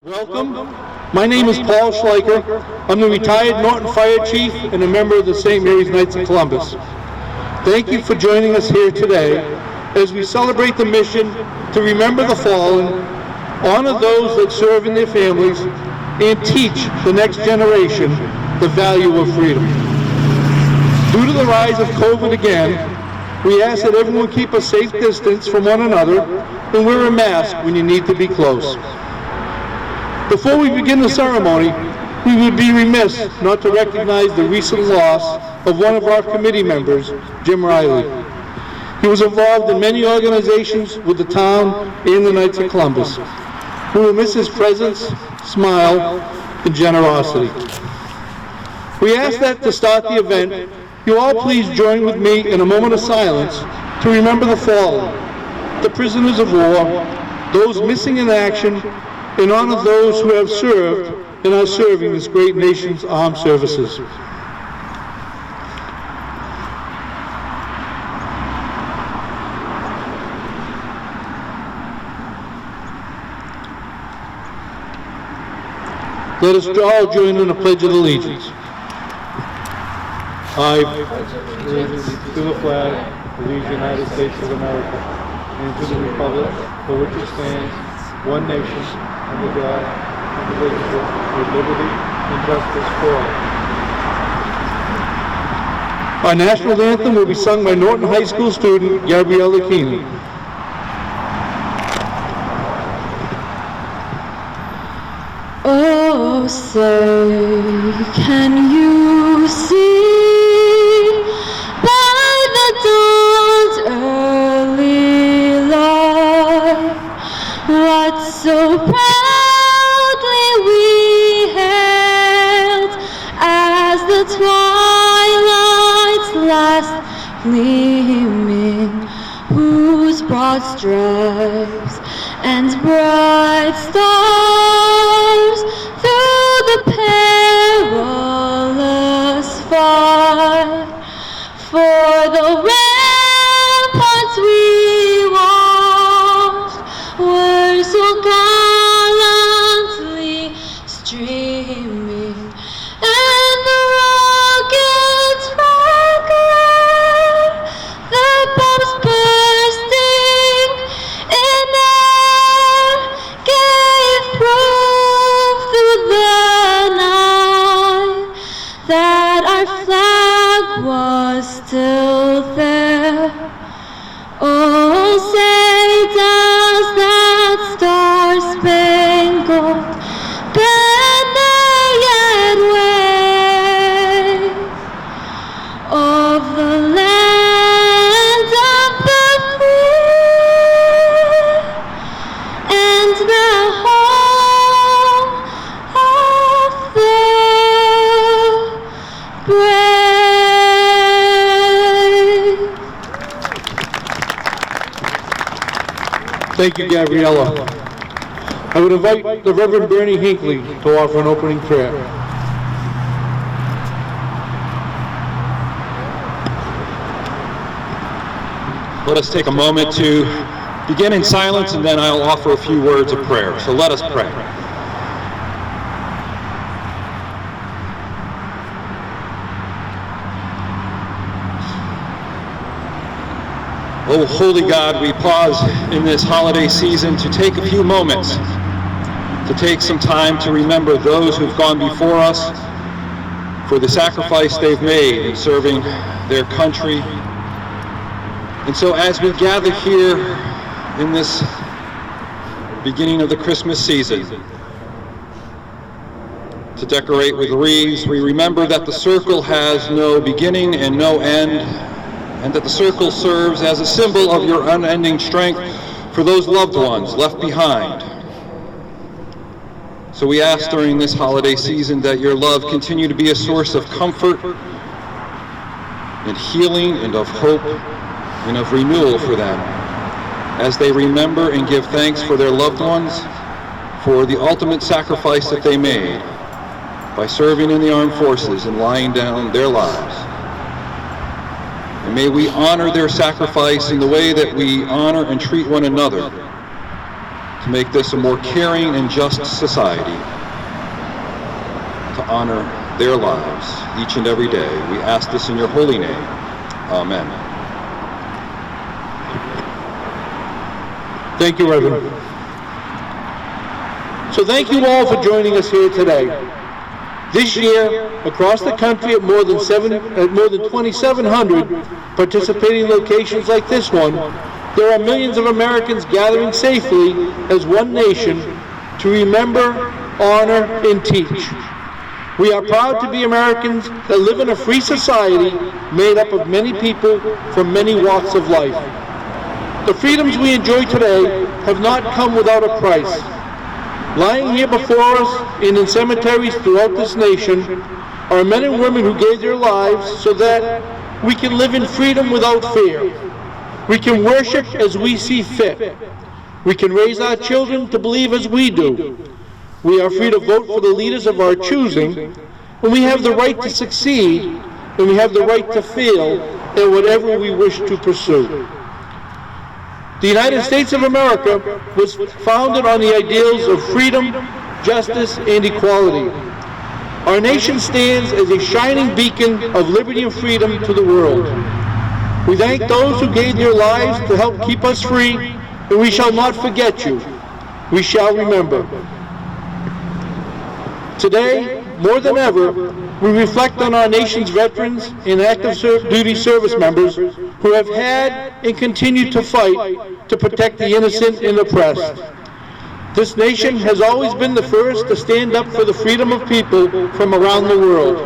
Welcome. My name is Paul Schleicher. I'm the retired Norton Fire Chief and a member of the St. Mary's Knights of Columbus. Thank you for joining us here today as we celebrate the mission to remember the fallen, honor those that serve in their families, and teach the next generation the value of freedom. Due to the rise of COVID again, we ask that everyone keep a safe distance from one another and wear a mask when you need to be close. Before we begin the ceremony, we would be remiss not to recognize the recent loss of one of our committee members, Jim Riley. He was involved in many organizations with the town and the Knights of Columbus. We will miss his presence, smile, and generosity. We ask that to start the event, you all please join with me in a moment of silence to remember the fallen, the prisoners of war, those missing in action, and honor those who have served and are serving this great nation's armed services. Let us all join in the Pledge of Allegiance. I pledge allegiance to the flag of the United States of America and to the republic for which it stands, one nation, under God, indivisible, with liberty and justice for all. Our national anthem will be sung by Norton High School student Gabriella Keeney. Oh, say, can you see by the dawn's early light what so proudly we hailed as the twilight's last gleaming, whose broad stripes and bright stars through the perilous fight for the ramparts we watched were so gallantly streaming, and the rockets crackled, the bombs bursting in air gave proof through the night that our flag was still there. Oh, say does that star-spangled banner yet wave of the land of the free and the home of the brave. Thank you, Gabriella. I would invite the Reverend Bernie Hinckley to offer an opening prayer. Let us take a moment to begin in silence, and then I'll offer a few words of prayer. So let us pray. Oh, holy God, we pause in this holiday season to take a few moments, to take some time to remember those who've gone before us for the sacrifice they've made in serving their country. And so as we gather here in this beginning of the Christmas season to decorate with wreaths, we remember that the circle has no beginning and no end, and that the circle serves as a symbol of your unending strength for those loved ones left behind. So we ask during this holiday season that your love continue to be a source of comfort and healing and of hope and of renewal for them as they remember and give thanks for their loved ones, for the ultimate sacrifice that they made by serving in the armed forces and laying down their lives. And may we honor their sacrifice in the way that we honor and treat one another, to make this a more caring and just society, to honor their lives each and every day. We ask this in your holy name. Amen. Thank you, Reverend. So thank you all for joining us here today. This year, across the country at more than 2,700 participating locations like this one, there are millions of Americans gathering safely as one nation to remember, honor, and teach. We are proud to be Americans that live in a free society made up of many people from many walks of life. The freedoms we enjoy today have not come without a price. Lying here before us and in cemeteries throughout this nation are men and women who gave their lives so that we can live in freedom without fear. We can worship as we see fit. We can raise our children to believe as we do. We are free to vote for the leaders of our choosing, and we have the right to succeed, and we have the right to fail in whatever we wish to pursue. The United States of America was founded on the ideals of freedom, justice, and equality. Our nation stands as a shining beacon of liberty and freedom to the world. We thank those who gave their lives to help keep us free, and we shall not forget you. We shall remember. Today, more than ever, we reflect on our nation's veterans and active duty service members who have had and continue to fight to protect the innocent and oppressed. This nation has always been the first to stand up for the freedom of people from around the world.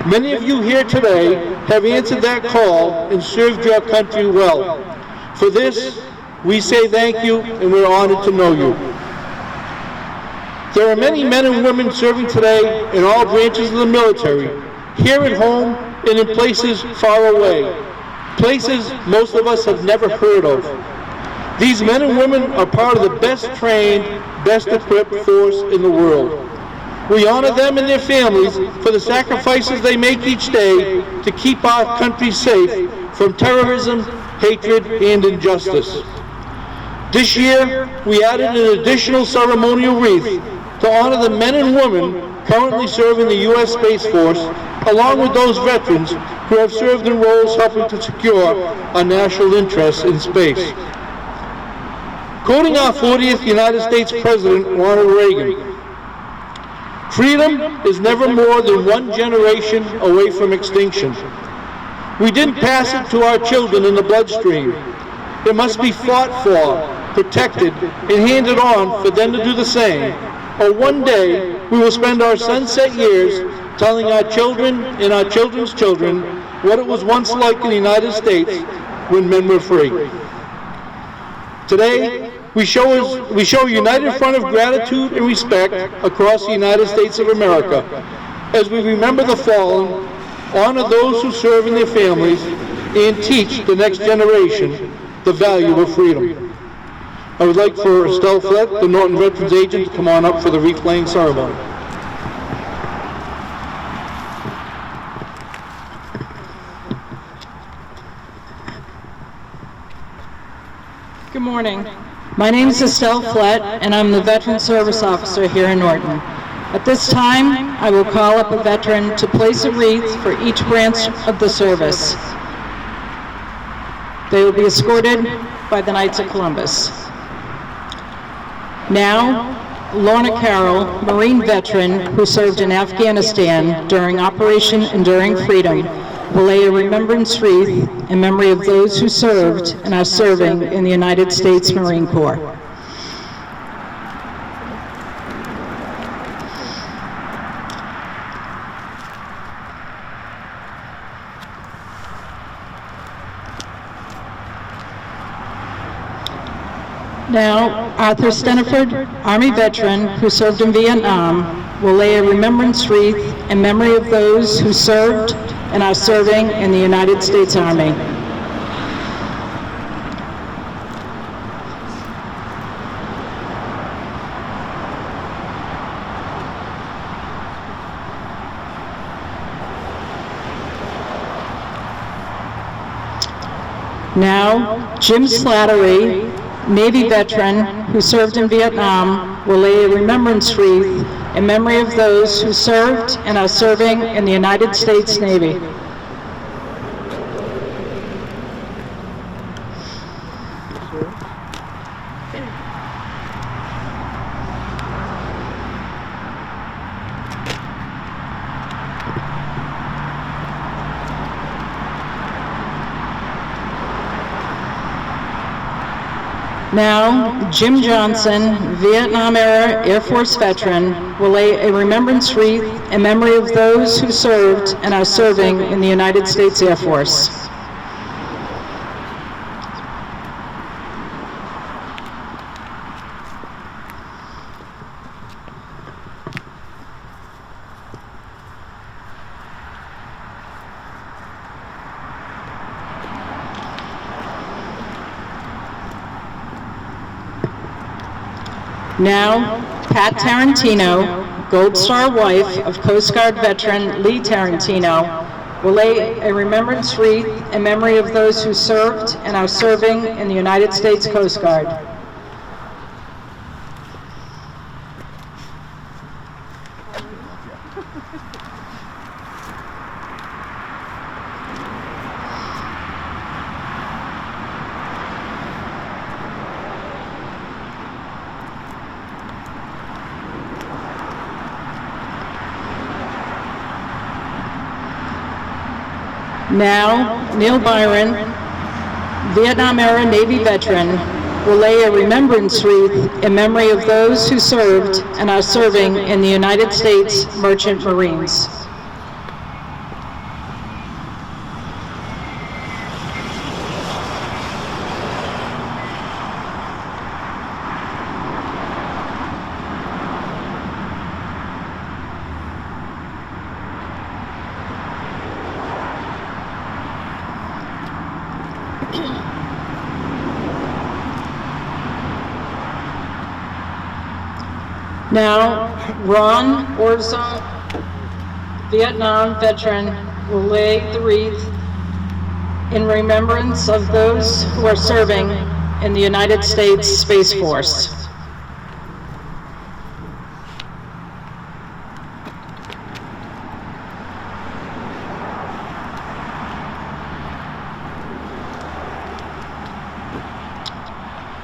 Many of you here today have answered that call and served your country well. For this, we say thank you, and we're honored to know you. There are many men and women serving today in all branches of the military, here at home and in places far away, places most of us have never heard of. These men and women are part of the best trained, best equipped force in the world. We honor them and their families for the sacrifices they make each day to keep our country safe from terrorism, hatred, and injustice. This year, we added an additional ceremonial wreath to honor the men and women currently serving the U.S. Space Force, along with those veterans who have served in roles helping to secure our national interests in space. Quoting our 40th United States President, Ronald Reagan, "Freedom is never more than one generation away from extinction. We didn't pass it to our children in the bloodstream. It must be fought for, protected, and handed on for them to do the same. Or one day, we will spend our sunset years telling our children and our children's children what it was once like in the United States when men were free." Today, we show a united front of gratitude and respect across the United States of America as we remember the fallen, honor those who serve and their families, and teach the next generation the value of freedom. I would like for Estelle Flett, the Norton Veterans Agent, to come on up for the wreath-laying ceremony. Good morning. My name is Estelle Flett, and I'm the Veteran Service Officer here in Norton. At this time, I will call up a veteran to place a wreath for each branch of the service. They will be escorted by the Knights of Columbus. Now, Lorna Carroll, Marine veteran who served in Afghanistan during Operation Enduring Freedom, will lay a remembrance wreath in memory of those who served and are serving in the United States Marine Corps. Now, Arthur Steniford, Army veteran who served in Vietnam, will lay a remembrance wreath in memory of those who served and are serving in the United States Army. Now, Jim Slattery, Navy veteran who served in Vietnam will lay a remembrance wreath in memory of those who served and are serving in the United States Navy. Now, Jim Johnson, Vietnam-era Air Force veteran, will lay a remembrance wreath in memory of those who served and are serving in the United States Air Force. Now, Pat Tarantino, Gold Star wife of Coast Guard veteran Lee Tarantino, will lay a remembrance wreath in memory of those who served and are serving in the United States Coast Guard. Now, Neil Byron, Vietnam-era Navy veteran, will lay a remembrance wreath in memory of those who served and are serving in the United States Merchant Marines. Now, Ron Orza, Vietnam veteran, will lay the wreath in remembrance of those who are serving in the United States Space Force.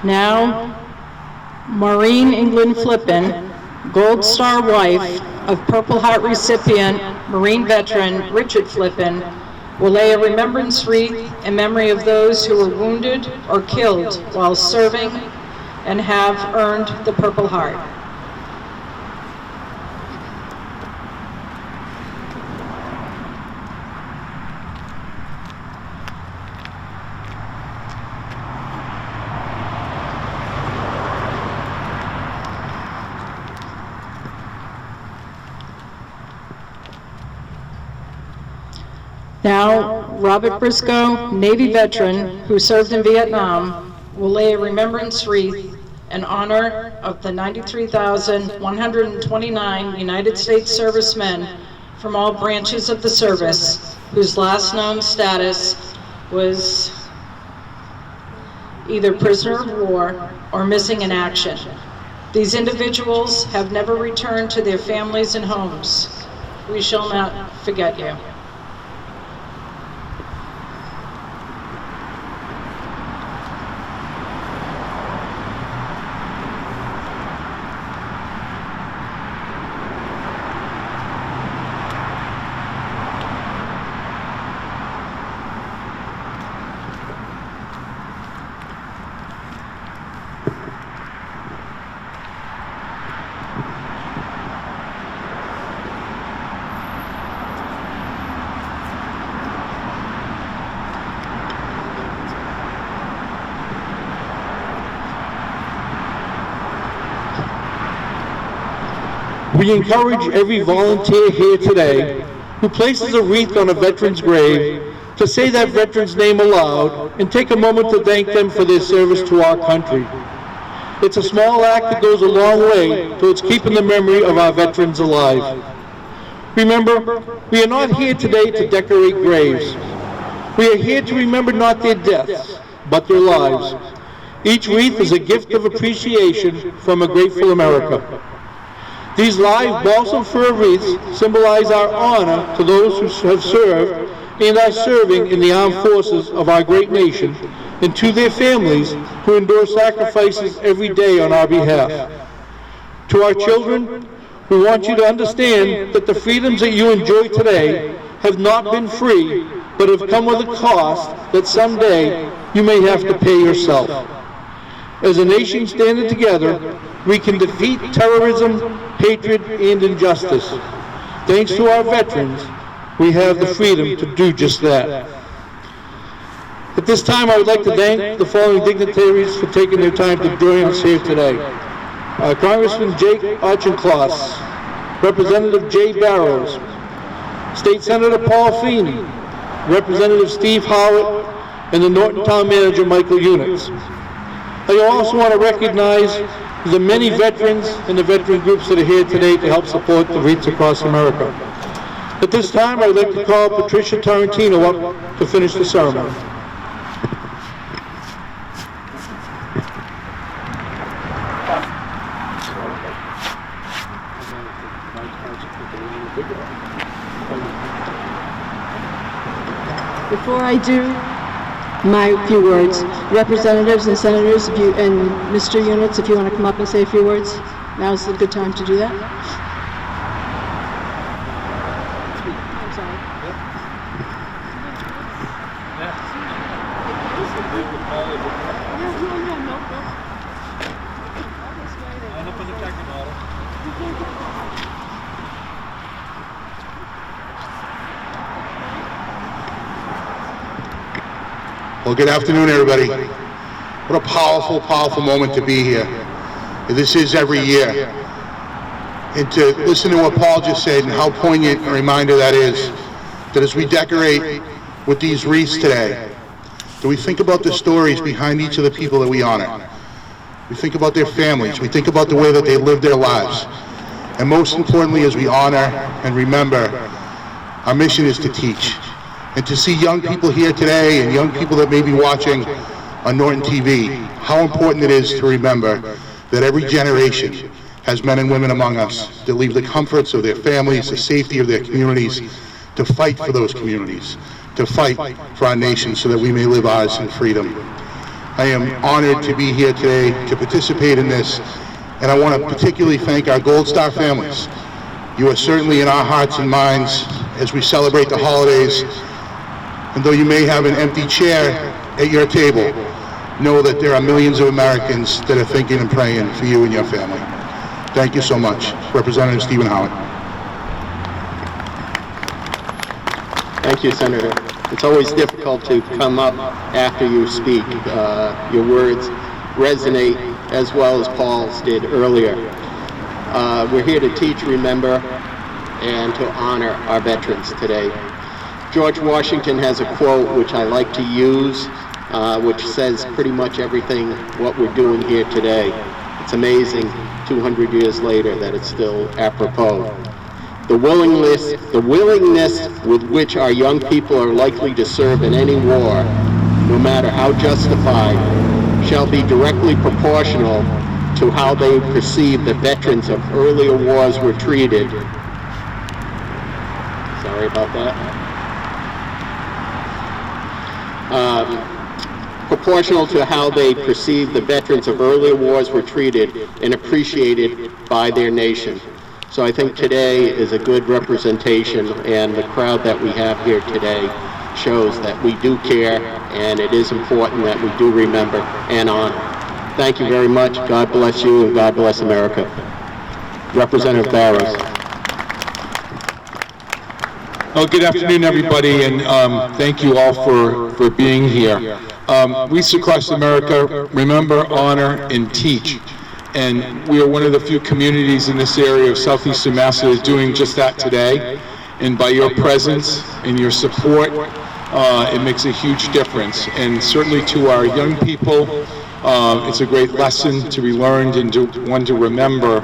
Now, Maureen England Flippin, Gold Star wife of Purple Heart recipient, Marine veteran Richard Flippin, will lay a remembrance wreath in memory of those who were wounded or killed while serving and have earned the Purple Heart. Now, Robert Briscoe, Navy veteran who served in Vietnam, will lay a remembrance wreath in honor of the 93,129 United States servicemen from all branches of the service whose last known status was either prisoner of war or missing in action. These individuals have never returned to their families and homes. We shall not forget you. We encourage every volunteer here today who places a wreath on a veteran's grave to say that veteran's name aloud and take a moment to thank them for their service to our country. It's a small act that goes a long way towards keeping the memory of our veterans alive. Remember, we are not here today to decorate graves. We are here to remember not their deaths, but their lives. Each wreath is a gift of appreciation from a grateful America. These live balsam fir wreaths symbolize our honor to those who have served and are serving in the armed forces of our great nation, and to their families who endure sacrifices every day on our behalf. To our children, we want you to understand that the freedoms that you enjoy today have not been free, but have come with a cost that someday you may have to pay yourself. As a nation standing together, we can defeat terrorism, hatred, and injustice. Thanks to our veterans, we have the freedom to do just that. At this time, I would like to thank the following dignitaries for taking their time to join us here today. Congressman Jake Auchincloss, Representative Jay Barrows, State Senator Paul Feeney, Representative Steve Howard, and the Norton Town Manager Michael Units. I also want to recognize the many veterans and the veteran groups that are here today to help support the Wreaths across America. At this time, I would like to call Patricia Tarantino up to finish the ceremony. Before I do my few words, representatives and senators, if you, and Mr. Units, if you want to come up and say a few words, now's a good time to do that. I'm sorry. Well, good afternoon, everybody. What a powerful, powerful moment to be here. This is every year. And to listen to what Paul just said and how poignant a reminder that is, that as we decorate with these wreaths today, that we think about the stories behind each of the people that we honor. We think about their families. We think about the way that they live their lives. And most importantly, as we honor and remember, our mission is to teach. And to see young people here today and young people that may be watching on Norton TV, how important it is to remember that every generation has men and women among us that leave the comforts of their families, the safety of their communities, to fight for those communities, to fight for our nation so that we may live ours in freedom. I am honored to be here today to participate in this, and I want to particularly thank our Gold Star families. You are certainly in our hearts and minds as we celebrate the holidays. And though you may have an empty chair at your table, know that there are millions of Americans that are thinking and praying for you and your family. Thank you so much. Representative Stephen Howard. Thank you, Senator. It's always difficult to come up after you speak. Your words resonate as well as Paul's did earlier. We're here to teach, remember, and to honor our veterans today. George Washington has a quote which I like to use, which says pretty much everything what we're doing here today. It's amazing 200 years later that it's still apropos. The willingness with which our young people are likely to serve in any war, no matter how justified, shall be directly proportional to how they perceive the veterans of earlier wars were treated. Sorry about that. Proportional to how they perceive the veterans of earlier wars were treated and appreciated by their nation. So I think today is a good representation, and the crowd that we have here today shows that we do care, and it is important that we do remember and honor. Thank you very much. God bless you, and God bless America. Representative Barrows. Oh, good afternoon, everybody, and thank you all for being here. Wreaths across America remember, honor, and teach. And we are one of the few communities in this area of southeastern Mass that is doing just that today. And by your presence and your support, it makes a huge difference. And certainly to our young people, it's a great lesson to be learned and one to remember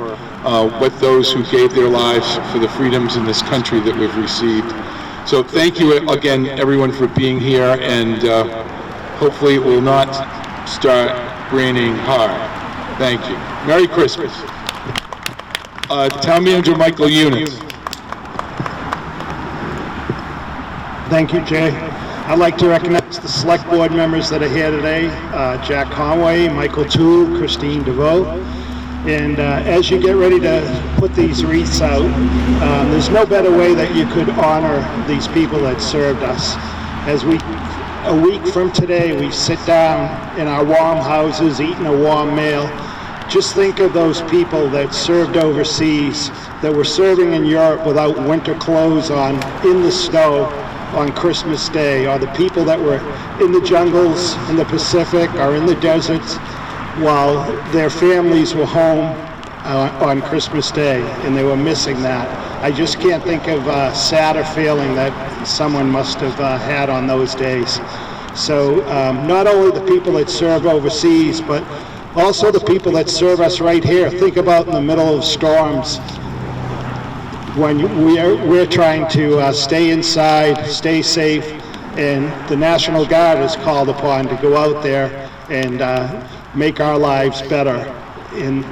what those who gave their lives for the freedoms in this country that we've received. So thank you again, everyone, for being here, and hopefully it will not start grinning hard. Thank you. Merry Christmas. Town Manager Michael Eunice. Thank you, Jay. I'd like to recognize the select board members that are here today, Jack Conway, Michael Toole, Christine DeVoe. And as you get ready to put these wreaths out, there's no better way that you could honor these people that served us. As a week from today, we sit down in our warm houses, eating a warm meal. Just think of those people that served overseas, that were serving in Europe without winter clothes on, in the snow, on Christmas Day, or the people that were in the jungles in the Pacific or in the deserts while their families were home on Christmas Day, and they were missing that. I just can't think of a sadder feeling that someone must have had on those days. So not only the people that serve overseas, but also the people that serve us right here. Think about in the middle of storms, when we're trying to stay inside, stay safe, and the National Guard is called upon to go out there and make our lives better and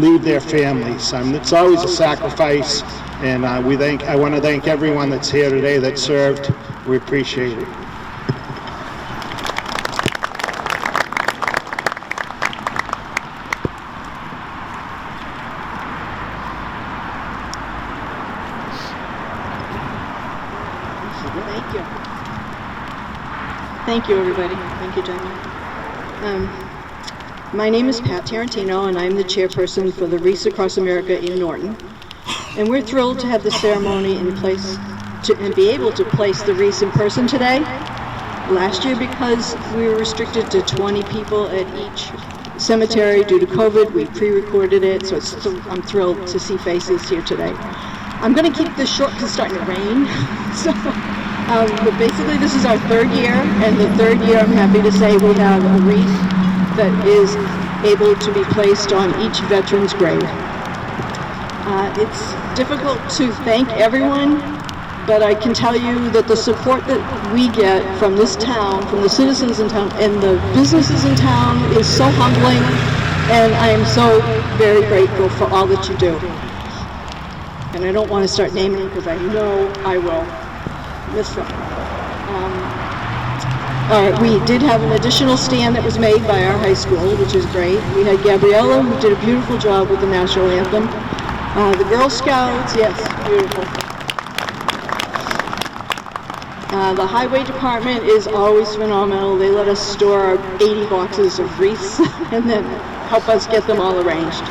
leave their families. It's always a sacrifice, and I want to thank everyone that's here today that served. We appreciate it. Thank you. Thank you, everybody. Thank you, Jamie. My name is Pat Tarantino, and I'm the chairperson for the Wreaths Across America in Norton. And we're thrilled to have the ceremony in place and be able to place the wreaths in person today. Last year, because we were restricted to 20 people at each cemetery due to COVID, we pre-recorded it, so I'm thrilled to see faces here today. I'm going to keep this short because it's starting to rain. But basically, this is our third year, and the third year, I'm happy to say, we have a wreath that is able to be placed on each veteran's grave. It's difficult to thank everyone, but I can tell you that the support that we get from this town, from the citizens in town, and the businesses in town is so humbling, and I am so very grateful for all that you do. And I don't want to start naming them because I know I will miss them. We did have an additional stand that was made by our high school, which is great. We had Gabriella, who did a beautiful job with the national anthem. The Girl Scouts, yes, beautiful. The highway department is always phenomenal. They let us store our 80 boxes of wreaths and then help us get them all arranged.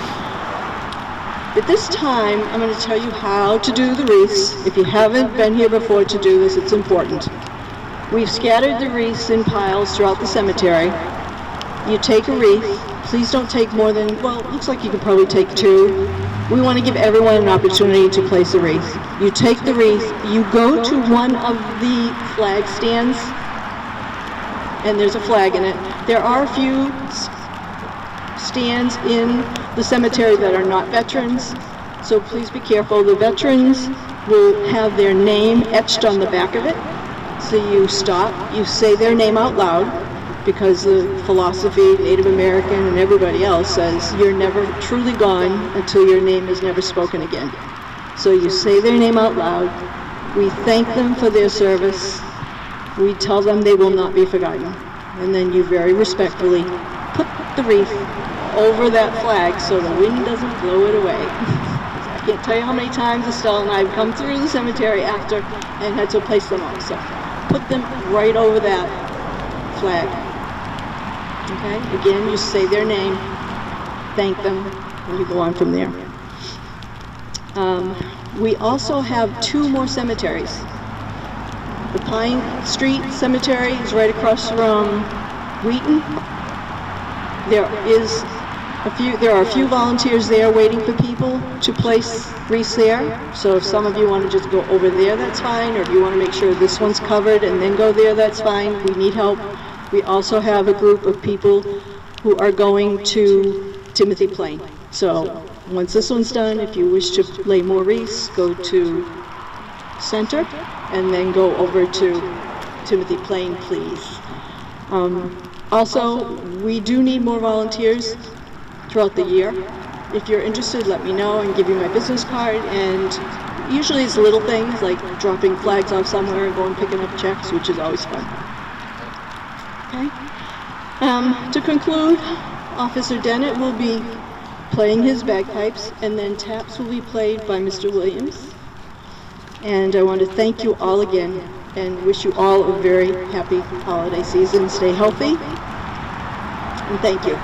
At this time, I'm going to tell you how to do the wreaths. If you haven't been here before to do this, it's important. We've scattered the wreaths in piles throughout the cemetery. You take a wreath. Please don't take more than, well, it looks like you could probably take 2. We want to give everyone an opportunity to place a wreath. You take the wreath, you go to one of the flag stands, and there's a flag in it. There are a few stands in the cemetery that are not veterans, so please be careful. The veterans will have their name etched on the back of it. So you stop, you say their name out loud, because the philosophy, Native American and everybody else says you're never truly gone until your name is never spoken again. So you say their name out loud. We thank them for their service. We tell them they will not be forgotten. And then you very respectfully put the wreath over that flag so the wind doesn't blow it away. I can't tell you how many times Estelle and I have come through the cemetery after and had to place them on. So put them right over that flag. Okay, again, you say their name, thank them, and you go on from there. We also have 2 more cemeteries. The Pine Street Cemetery is right across from Wheaton. There are a few volunteers there waiting for people to place wreaths there. So if some of you want to just go over there, that's fine. Or if you want to make sure this one's covered and then go there, that's fine. We need help. We also have a group of people who are going to Timothy Plain. So once this one's done, if you wish to lay more wreaths, go to Center and then go over to Timothy Plain, please. Also, we do need more volunteers throughout the year. If you're interested, let me know and give you my business card. And usually it's little things like dropping flags off somewhere and going picking up checks, which is always fun. Okay. To conclude, Officer Dennett will be playing his bagpipes, and then taps will be played by Mr. Williams. And I want to thank you all again and wish you all a very happy holiday season. Stay healthy, and thank you.